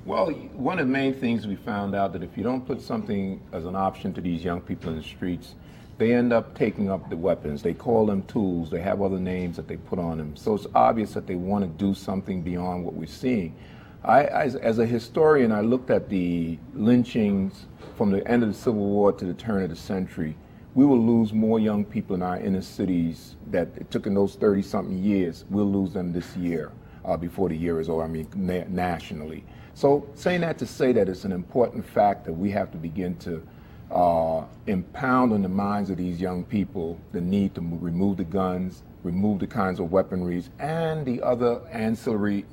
Well, one of the main things we found out that if you don't put something as an option to these young people in the streets, they end up taking up the weapons. They call them tools. They have other names that they put on them. So it's obvious that they want to do something beyond what we're seeing. As a historian, I looked at the lynchings from the end of the Civil War to the turn of the century. We will lose more young people in our inner cities that it took in those 30-something years. We'll lose them this year, before the year is over, nationally. So saying that to say that it's an important fact that we have to begin to impound on the minds of these young people the need to remove the guns, remove the kinds of weaponries, and the other ancillary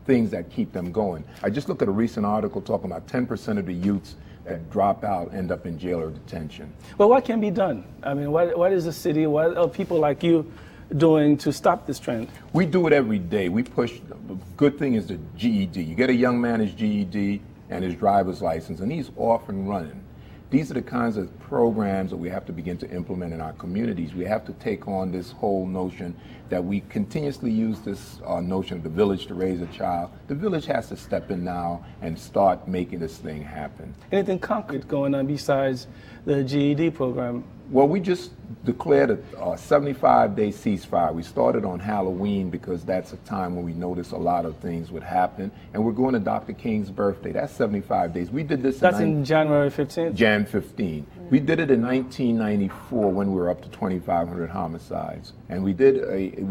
things that keep them going. I just looked at a recent article talking about 10% of the youths that drop out end up in jail or detention. Well, what can be done? I mean, what is the city, what are people like you doing to stop this trend? We do it every day. We push. The good thing is the GED. You get a young man his GED and his driver's license, and he's off and running. These are the kinds of programs that we have to begin to implement in our communities. We have to take on this whole notion that we continuously use this notion of the village to raise a child. The village has to step in now and start making this thing happen. Anything concrete going on besides the GED program? Well, we just declared a 75-day ceasefire. We started on Halloween because that's a time when we noticed a lot of things would happen. And we're going to Dr. King's birthday. That's 75 days. We did this in January 15th? Jan 15. We did it in 1994 when we were up to 2,500 homicides. And we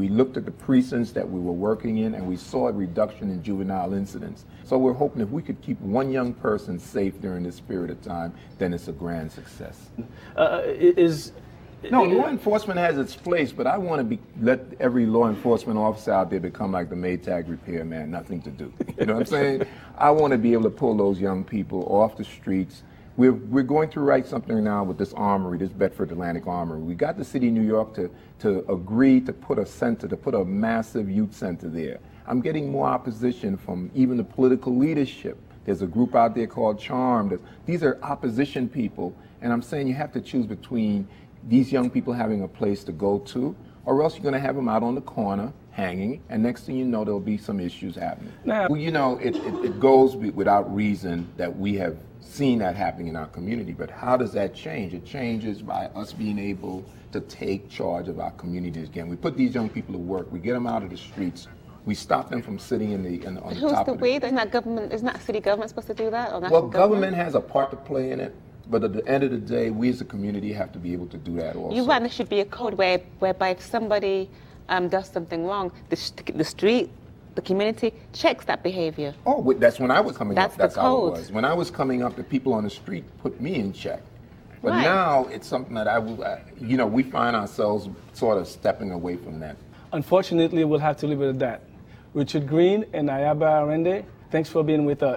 looked at the precincts that we were working in, and we saw a reduction in juvenile incidents. So we're hoping if we could keep one young person safe during this period of time, then it's a grand success. No, law enforcement has its place, but I want to let every law enforcement officer out there become like the Maytag repairman, nothing to do. You know what I'm saying? I want to be able to pull those young people off the streets. We're going to write something now with this armory, this Bedford Atlantic Armory. We got the city of New York to agree to put a massive youth center there. I'm getting more opposition from even the political leadership. There's a group out there called Charm. These are opposition people, and I'm saying you have to choose between these young people having a place to go to, or else you're going to have them out on the corner hanging, and next thing you know, there'll be some issues happening. Now, well, you know, it goes without reason that we have seen that happening in our community, but how does that change? It changes by us being able to take charge of our communities again. We put these young people to work. We get them out of the streets. We stop them from sitting on the top of the... Who's the we? Isn't that city government supposed to do that? Or well, government has a part to play in it. But at the end of the day, we as a community have to be able to do that also. You want there should be a code whereby if somebody does something wrong, the street, the community checks that behavior. Oh, that's when I was coming up. That's how it was. When I was coming up, the people on the street put me in check. But right. Now it's something that we find ourselves sort of stepping away from that. Unfortunately, we'll have to leave it at that. Richard Green and Ayaba Arende, thanks for being with us.